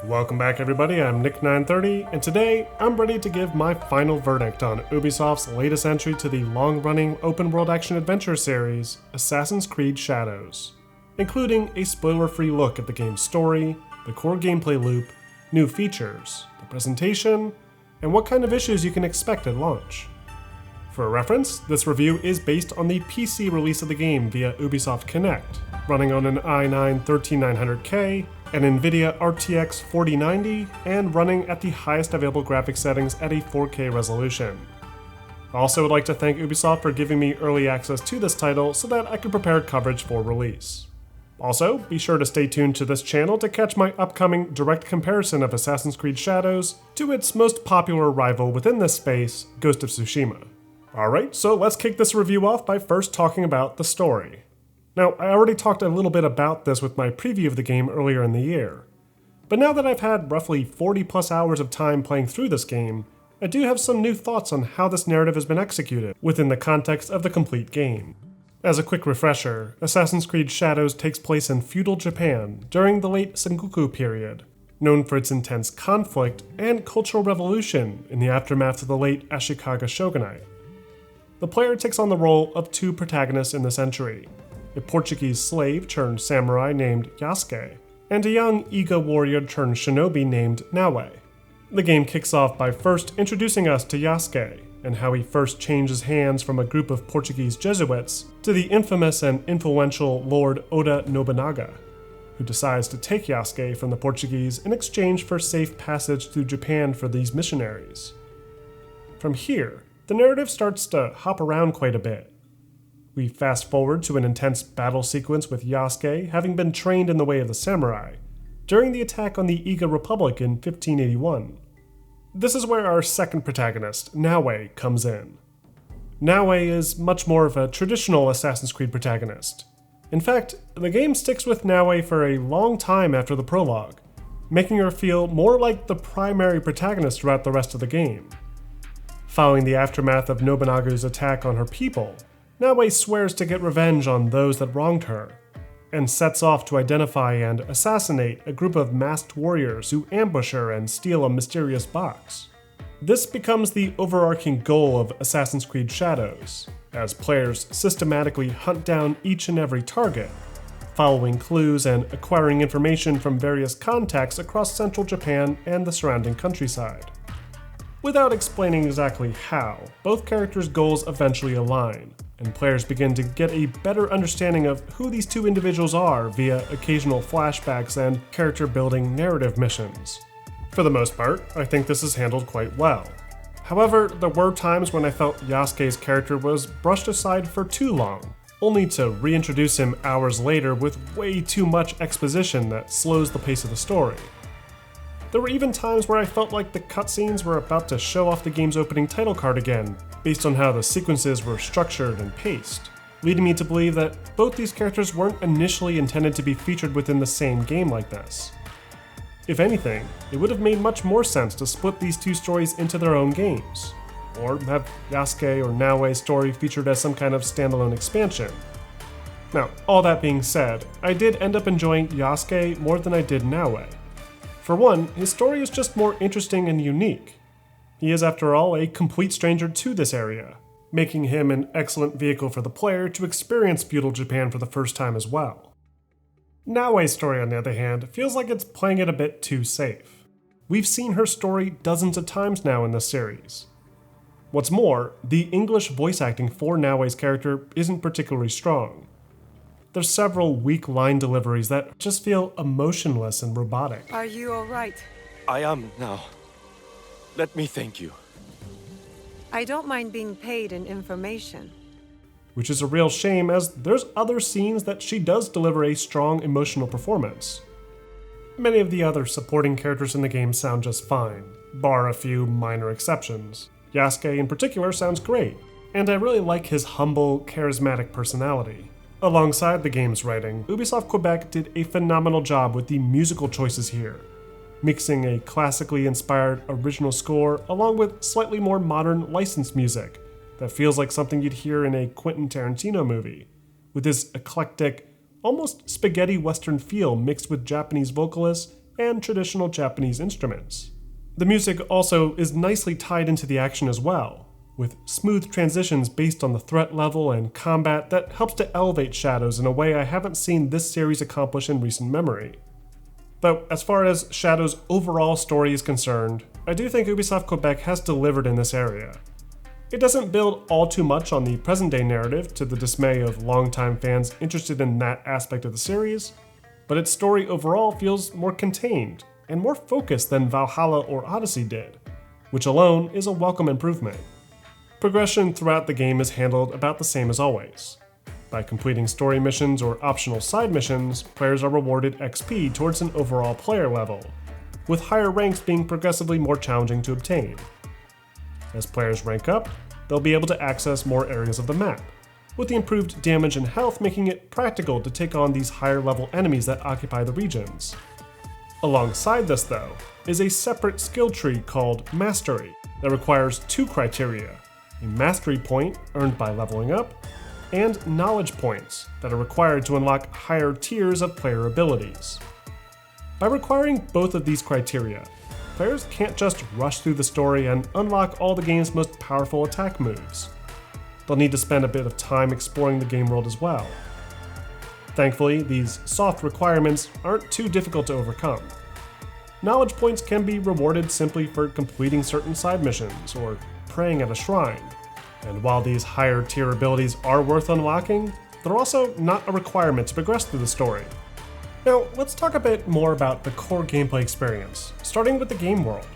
Welcome back everybody, I'm Nick930, and today I'm ready to give my final verdict on Ubisoft's latest entry to the long-running open-world action-adventure series, Assassin's Creed Shadows, including a spoiler-free look at the game's story, the core gameplay loop, new features, the presentation, and what kind of issues you can expect at launch. For reference, this review is based on the PC release of the game via Ubisoft Connect, running on an i9-13900K, an NVIDIA RTX 4090, and running at the highest available graphics settings at a 4K resolution. I also would like to thank Ubisoft for giving me early access to this title so that I could prepare coverage for release. Also, be sure to stay tuned to this channel to catch my upcoming direct comparison of Assassin's Creed Shadows to its most popular rival within this space, Ghost of Tsushima. Alright, so let's kick this review off by first talking about the story. Now, I already talked a little bit about this with my preview of the game earlier in the year, but now that I've had roughly 40 plus hours of time playing through this game, I do have some new thoughts on how this narrative has been executed within the context of the complete game. As a quick refresher, Assassin's Creed Shadows takes place in feudal Japan during the late Sengoku period, known for its intense conflict and cultural revolution in the aftermath of the late Ashikaga shogunate. The player takes on the role of two protagonists in this entry, a Portuguese slave turned samurai named Yasuke, and a young Iga warrior turned shinobi named Naue. The game kicks off by first introducing us to Yasuke, and how he first changes hands from a group of Portuguese Jesuits to the infamous and influential Lord Oda Nobunaga, who decides to take Yasuke from the Portuguese in exchange for safe passage through Japan for these missionaries. From here, the narrative starts to hop around quite a bit. We fast forward to an intense battle sequence with Yasuke having been trained in the way of the samurai during the attack on the Iga Republic in 1581. This is where our second protagonist, Naue, comes in. Naue is much more of a traditional Assassin's Creed protagonist. In fact, the game sticks with Naue for a long time after the prologue, making her feel more like the primary protagonist throughout the rest of the game. Following the aftermath of Nobunaga's attack on her people, Naue swears to get revenge on those that wronged her, and sets off to identify and assassinate a group of masked warriors who ambush her and steal a mysterious box. This becomes the overarching goal of Assassin's Creed Shadows, as players systematically hunt down each and every target, following clues and acquiring information from various contacts across central Japan and the surrounding countryside. Without explaining exactly how, both characters' goals eventually align, and players begin to get a better understanding of who these two individuals are via occasional flashbacks and character-building narrative missions. For the most part, I think this is handled quite well. However, there were times when I felt Yasuke's character was brushed aside for too long, only to reintroduce him hours later with way too much exposition that slows the pace of the story. There were even times where I felt like the cutscenes were about to show off the game's opening title card again, based on how the sequences were structured and paced, leading me to believe that both these characters weren't initially intended to be featured within the same game like this. If anything, it would have made much more sense to split these two stories into their own games, or have Yasuke or Naue's story featured as some kind of standalone expansion. Now, all that being said, I did end up enjoying Yasuke more than I did Naue. For one, his story is just more interesting and unique. He is, after all, a complete stranger to this area, making him an excellent vehicle for the player to experience feudal Japan for the first time as well. Naue's story, on the other hand, feels like it's playing it a bit too safe. We've seen her story dozens of times now in this series. What's more, the English voice acting for Naue's character isn't particularly strong. There's several weak line deliveries that just feel emotionless and robotic. Are you all right? I am now. Let me thank you. I don't mind being paid in information. Which is a real shame, as there's other scenes that she does deliver a strong emotional performance. Many of the other supporting characters in the game sound just fine, bar a few minor exceptions. Yasuke in particular sounds great, and I really like his humble, charismatic personality. Alongside the game's writing, Ubisoft Quebec did a phenomenal job with the musical choices here, mixing a classically inspired original score along with slightly more modern licensed music that feels like something you'd hear in a Quentin Tarantino movie, with this eclectic, almost spaghetti western feel mixed with Japanese vocalists and traditional Japanese instruments. The music also is nicely tied into the action as well, with smooth transitions based on the threat level and combat that helps to elevate Shadows in a way I haven't seen this series accomplish in recent memory. Though, as far as Shadow's overall story is concerned, I do think Ubisoft Quebec has delivered in this area. It doesn't build all too much on the present-day narrative to the dismay of longtime fans interested in that aspect of the series, but its story overall feels more contained and more focused than Valhalla or Odyssey did, which alone is a welcome improvement. Progression throughout the game is handled about the same as always. By completing story missions or optional side missions, players are rewarded XP towards an overall player level, with higher ranks being progressively more challenging to obtain. As players rank up, they'll be able to access more areas of the map, with the improved damage and health making it practical to take on these higher level enemies that occupy the regions. Alongside this though, is a separate skill tree called Mastery that requires two criteria: a mastery point earned by leveling up, and knowledge points that are required to unlock higher tiers of player abilities. By requiring both of these criteria, players can't just rush through the story and unlock all the game's most powerful attack moves. They'll need to spend a bit of time exploring the game world as well. Thankfully, these soft requirements aren't too difficult to overcome. Knowledge points can be rewarded simply for completing certain side missions or praying at a shrine, and while these higher tier abilities are worth unlocking, they're also not a requirement to progress through the story. Now, let's talk a bit more about the core gameplay experience, starting with the game world.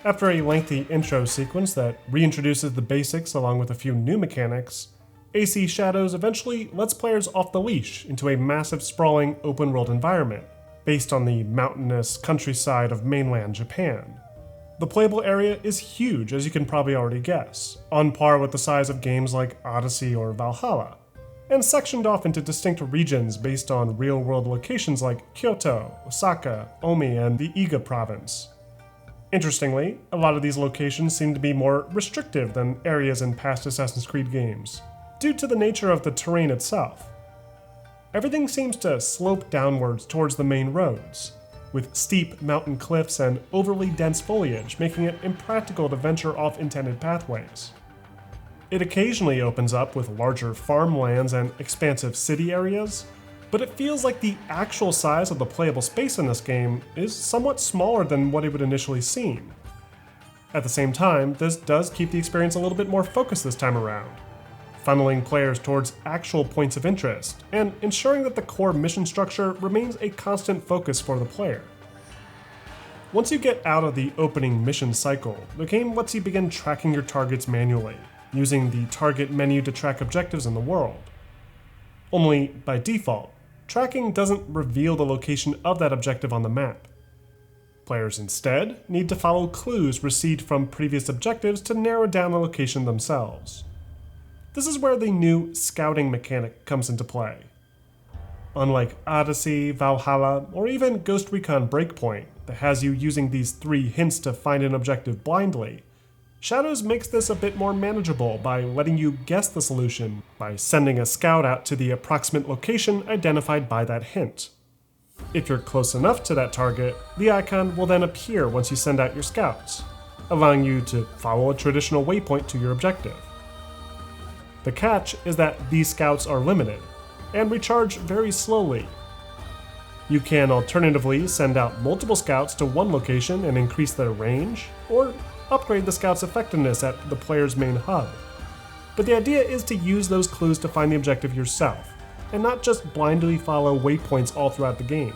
After a lengthy intro sequence that reintroduces the basics along with a few new mechanics, AC Shadows eventually lets players off the leash into a massive sprawling open world environment, based on the mountainous countryside of mainland Japan. The playable area is huge, as you can probably already guess, on par with the size of games like Odyssey or Valhalla, and sectioned off into distinct regions based on real-world locations like Kyoto, Osaka, Omi, and the Iga province. Interestingly, a lot of these locations seem to be more restrictive than areas in past Assassin's Creed games, due to the nature of the terrain itself. Everything seems to slope downwards towards the main roads, with steep mountain cliffs and overly dense foliage making it impractical to venture off intended pathways. It occasionally opens up with larger farmlands and expansive city areas, but it feels like the actual size of the playable space in this game is somewhat smaller than what it would initially seem. At the same time, this does keep the experience a little bit more focused this time around, funneling players towards actual points of interest, and ensuring that the core mission structure remains a constant focus for the player. Once you get out of the opening mission cycle, the game lets you begin tracking your targets manually, using the target menu to track objectives in the world. Only, by default, tracking doesn't reveal the location of that objective on the map. Players instead need to follow clues received from previous objectives to narrow down the location themselves. This is where the new scouting mechanic comes into play. Unlike Odyssey, Valhalla, or even Ghost Recon Breakpoint, that has you using these 3 hints to find an objective blindly, Shadows makes this a bit more manageable by letting you guess the solution by sending a scout out to the approximate location identified by that hint. If you're close enough to that target, the icon will then appear once you send out your scouts, allowing you to follow a traditional waypoint to your objective. The catch is that these scouts are limited, and recharge very slowly. You can alternatively send out multiple scouts to one location and increase their range, or upgrade the scout's effectiveness at the player's main hub. But the idea is to use those clues to find the objective yourself, and not just blindly follow waypoints all throughout the game.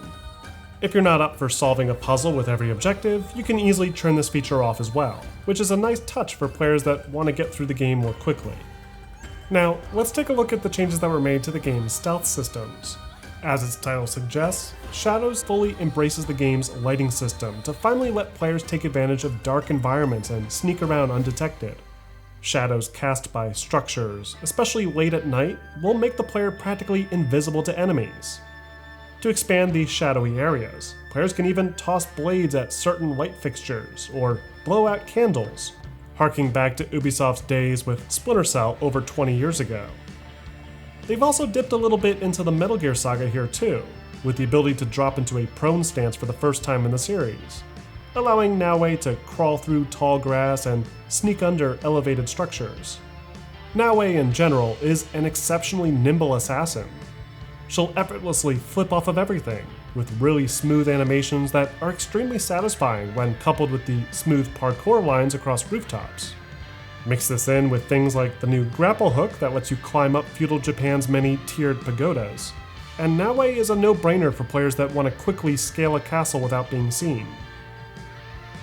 If you're not up for solving a puzzle with every objective, you can easily turn this feature off as well, which is a nice touch for players that want to get through the game more quickly. Now, let's take a look at the changes that were made to the game's stealth systems. As its title suggests, Shadows fully embraces the game's lighting system to finally let players take advantage of dark environments and sneak around undetected. Shadows cast by structures, especially late at night, will make the player practically invisible to enemies. To expand these shadowy areas, players can even toss blades at certain light fixtures or blow out candles, harking back to Ubisoft's days with Splinter Cell over 20 years ago. They've also dipped a little bit into the Metal Gear saga here too, with the ability to drop into a prone stance for the first time in the series, allowing Naoe to crawl through tall grass and sneak under elevated structures. Naoe in general is an exceptionally nimble assassin. She'll effortlessly flip off of everything, with really smooth animations that are extremely satisfying when coupled with the smooth parkour lines across rooftops. Mix this in with things like the new grapple hook that lets you climb up feudal Japan's many tiered pagodas, and Naoe is a no-brainer for players that want to quickly scale a castle without being seen.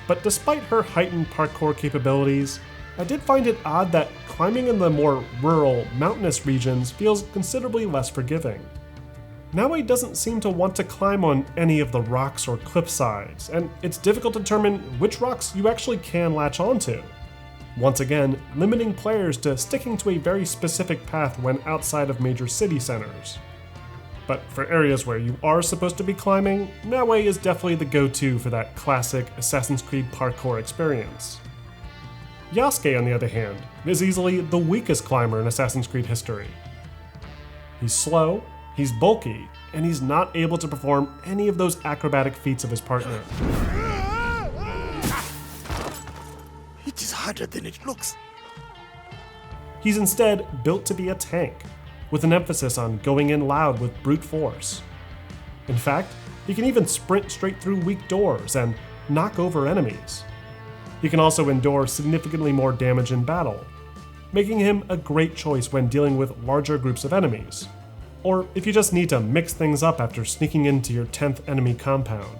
But despite her heightened parkour capabilities, I did find it odd that climbing in the more rural, mountainous regions feels considerably less forgiving. Naoe doesn't seem to want to climb on any of the rocks or cliff sides, and it's difficult to determine which rocks you actually can latch onto. Once again, limiting players to sticking to a very specific path when outside of major city centers. But for areas where you are supposed to be climbing, Naoe is definitely the go-to for that classic Assassin's Creed parkour experience. Yasuke, on the other hand, is easily the weakest climber in Assassin's Creed history. He's slow, he's bulky, and he's not able to perform any of those acrobatic feats of his partner. It is harder than it looks. He's instead built to be a tank, with an emphasis on going in loud with brute force. In fact, he can even sprint straight through weak doors and knock over enemies. He can also endure significantly more damage in battle, making him a great choice when dealing with larger groups of enemies, or if you just need to mix things up after sneaking into your 10th enemy compound.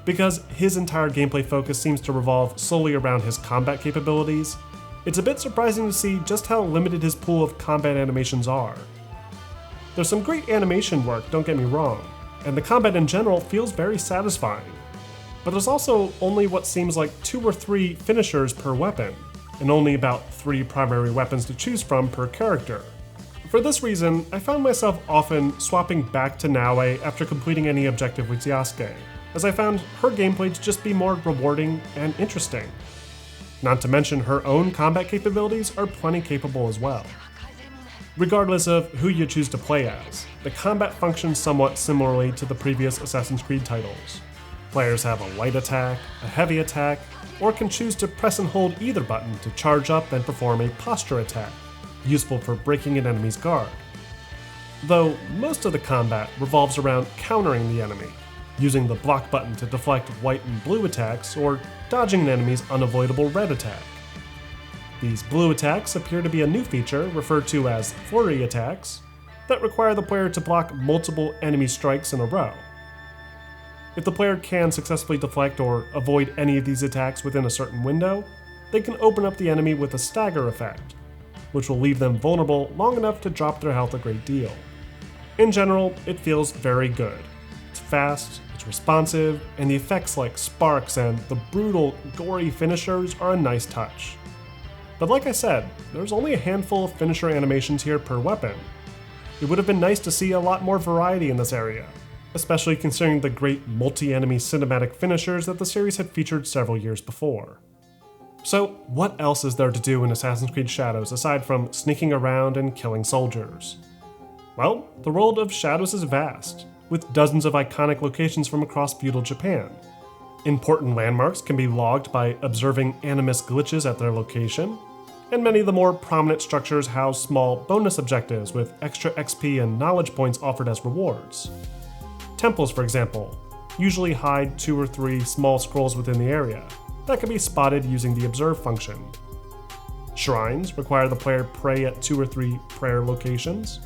Because his entire gameplay focus seems to revolve solely around his combat capabilities, it's a bit surprising to see just how limited his pool of combat animations are. There's some great animation work, don't get me wrong, and the combat in general feels very satisfying. But there's also only what seems like 2 or 3 finishers per weapon, and only about 3 primary weapons to choose from per character. For this reason, I found myself often swapping back to Naoe after completing any objective with Yasuke, as I found her gameplay to just be more rewarding and interesting. Not to mention her own combat capabilities are plenty capable as well. Regardless of who you choose to play as, the combat functions somewhat similarly to the previous Assassin's Creed titles. Players have a light attack, a heavy attack, or can choose to press and hold either button to charge up and perform a posture attack, useful for breaking an enemy's guard. Though most of the combat revolves around countering the enemy, using the block button to deflect white and blue attacks, or dodging an enemy's unavoidable red attack. These blue attacks appear to be a new feature referred to as flurry attacks that require the player to block multiple enemy strikes in a row. If the player can successfully deflect or avoid any of these attacks within a certain window, they can open up the enemy with a stagger effect, which will leave them vulnerable long enough to drop their health a great deal. In general, it feels very good. It's fast, it's responsive, and the effects like sparks and the brutal, gory finishers are a nice touch. But like I said, there's only a handful of finisher animations here per weapon. It would have been nice to see a lot more variety in this area, especially considering the great multi-enemy cinematic finishers that the series had featured several years before. So, what else is there to do in Assassin's Creed Shadows aside from sneaking around and killing soldiers? Well, the world of Shadows is vast, with dozens of iconic locations from across feudal Japan. Important landmarks can be logged by observing animus glitches at their location, and many of the more prominent structures house small bonus objectives with extra XP and knowledge points offered as rewards. Temples, for example, usually hide 2 or 3 small scrolls within the area that can be spotted using the observe function. Shrines require the player pray at 2 or 3 prayer locations,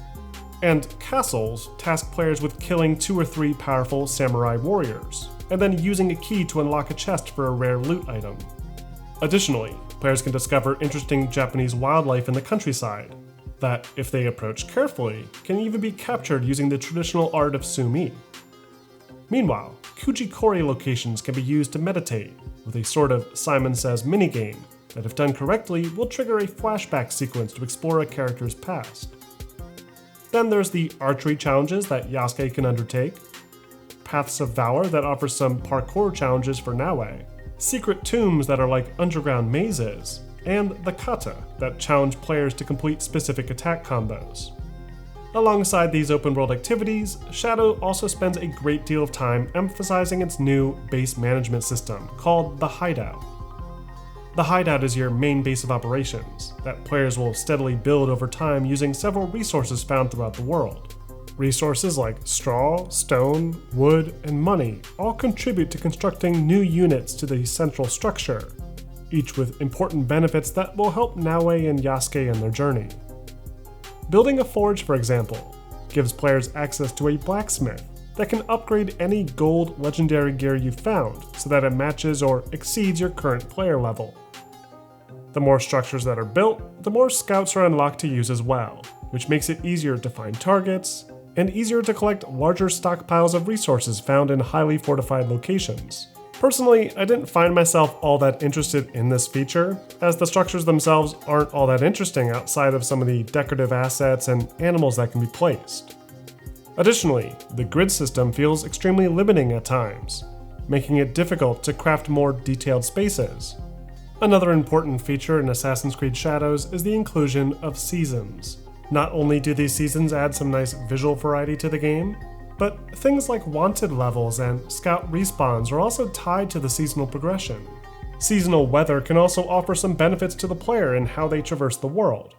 and castles task players with killing 2 or 3 powerful samurai warriors, and then using a key to unlock a chest for a rare loot item. Additionally, players can discover interesting Japanese wildlife in the countryside that, if they approach carefully, can even be captured using the traditional art of sumi. Meanwhile, Kujikori locations can be used to meditate, with a sort of Simon Says minigame that, if done correctly, will trigger a flashback sequence to explore a character's past. Then there's the archery challenges that Yasuke can undertake, Paths of Valor that offers some parkour challenges for Naoe, secret tombs that are like underground mazes, and the kata that challenge players to complete specific attack combos. Alongside these open-world activities, Shadow also spends a great deal of time emphasizing its new base management system called the Hideout. The Hideout is your main base of operations that players will steadily build over time using several resources found throughout the world. Resources like straw, stone, wood, and money all contribute to constructing new units to the central structure, each with important benefits that will help Naoe and Yasuke in their journey. Building a forge, for example, gives players access to a blacksmith that can upgrade any gold legendary gear you found so that it matches or exceeds your current player level. The more structures that are built, the more scouts are unlocked to use as well, which makes it easier to find targets, and easier to collect larger stockpiles of resources found in highly fortified locations. Personally, I didn't find myself all that interested in this feature, as the structures themselves aren't all that interesting outside of some of the decorative assets and animals that can be placed. Additionally, the grid system feels extremely limiting at times, making it difficult to craft more detailed spaces. Another important feature in Assassin's Creed Shadows is the inclusion of seasons. Not only do these seasons add some nice visual variety to the game, but things like wanted levels and scout respawns are also tied to the seasonal progression. Seasonal weather can also offer some benefits to the player in how they traverse the world.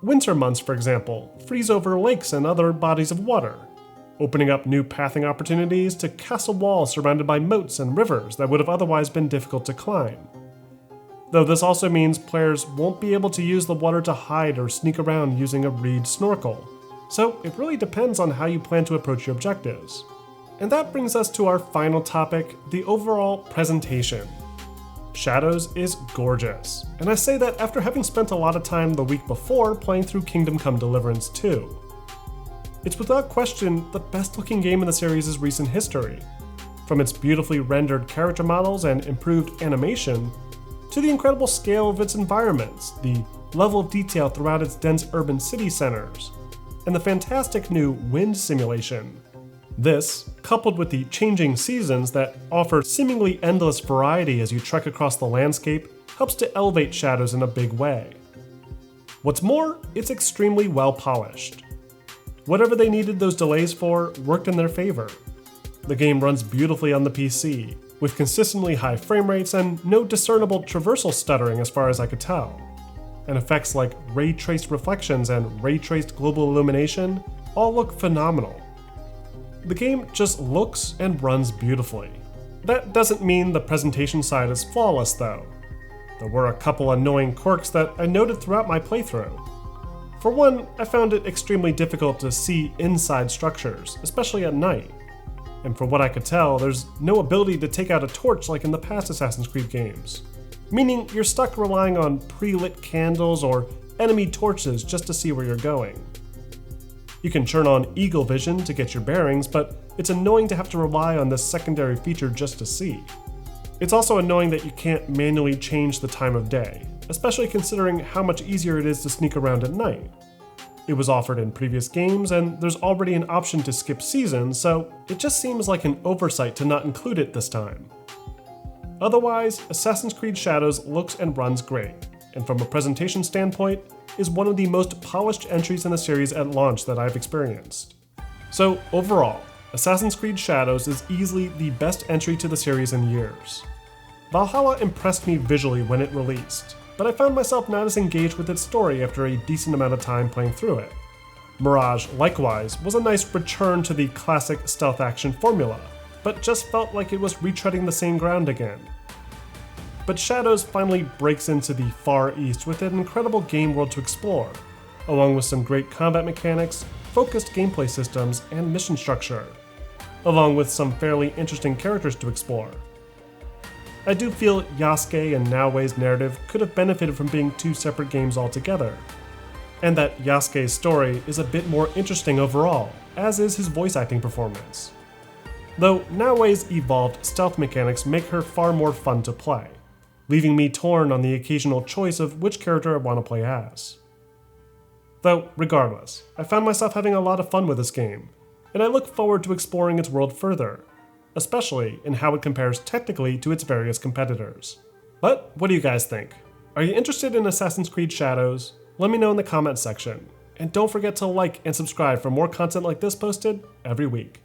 Winter months, for example, freeze over lakes and other bodies of water, opening up new pathing opportunities to castle walls surrounded by moats and rivers that would have otherwise been difficult to climb. Though this also means players won't be able to use the water to hide or sneak around using a reed snorkel, so it really depends on how you plan to approach your objectives. And that brings us to our final topic, the overall presentation. Shadows is gorgeous, and I say that after having spent a lot of time the week before playing through Kingdom Come Deliverance 2. It's without question the best looking game in the series' recent history. From its beautifully rendered character models and improved animation, to the incredible scale of its environments, the level of detail throughout its dense urban city centers, and the fantastic new wind simulation. This, coupled with the changing seasons that offer seemingly endless variety as you trek across the landscape, helps to elevate Shadows in a big way. What's more, it's extremely well polished. Whatever they needed those delays for worked in their favor. The game runs beautifully on the PC, with consistently high frame rates and no discernible traversal stuttering as far as I could tell. And effects like ray-traced reflections and ray-traced global illumination all look phenomenal. The game just looks and runs beautifully. That doesn't mean the presentation side is flawless though. There were a couple annoying quirks that I noted throughout my playthrough. For one, I found it extremely difficult to see inside structures, especially at night. And from what I could tell, there's no ability to take out a torch like in the past Assassin's Creed games. Meaning you're stuck relying on pre-lit candles or enemy torches just to see where you're going. You can turn on eagle vision to get your bearings, but it's annoying to have to rely on this secondary feature just to see. It's also annoying that you can't manually change the time of day, especially considering how much easier it is to sneak around at night. It was offered in previous games, and there's already an option to skip seasons, so it just seems like an oversight to not include it this time. Otherwise, Assassin's Creed Shadows looks and runs great, and from a presentation standpoint, is one of the most polished entries in the series at launch that I've experienced. So overall, Assassin's Creed Shadows is easily the best entry to the series in years. Valhalla impressed me visually when it released, but I found myself not as engaged with its story after a decent amount of time playing through it. Mirage, likewise, was a nice return to the classic stealth action formula, but just felt like it was retreading the same ground again. But Shadows finally breaks into the Far East with an incredible game world to explore, along with some great combat mechanics, focused gameplay systems, and mission structure, along with some fairly interesting characters to explore. I do feel Yasuke and Naoe's narrative could have benefited from being two separate games altogether, and that Yasuke's story is a bit more interesting overall, as is his voice acting performance. Though Naoe's evolved stealth mechanics make her far more fun to play, leaving me torn on the occasional choice of which character I want to play as. Though, regardless, I found myself having a lot of fun with this game, and I look forward to exploring its world further, especially in how it compares technically to its various competitors. But what do you guys think? Are you interested in Assassin's Creed Shadows? Let me know in the comments section. And don't forget to like and subscribe for more content like this posted every week.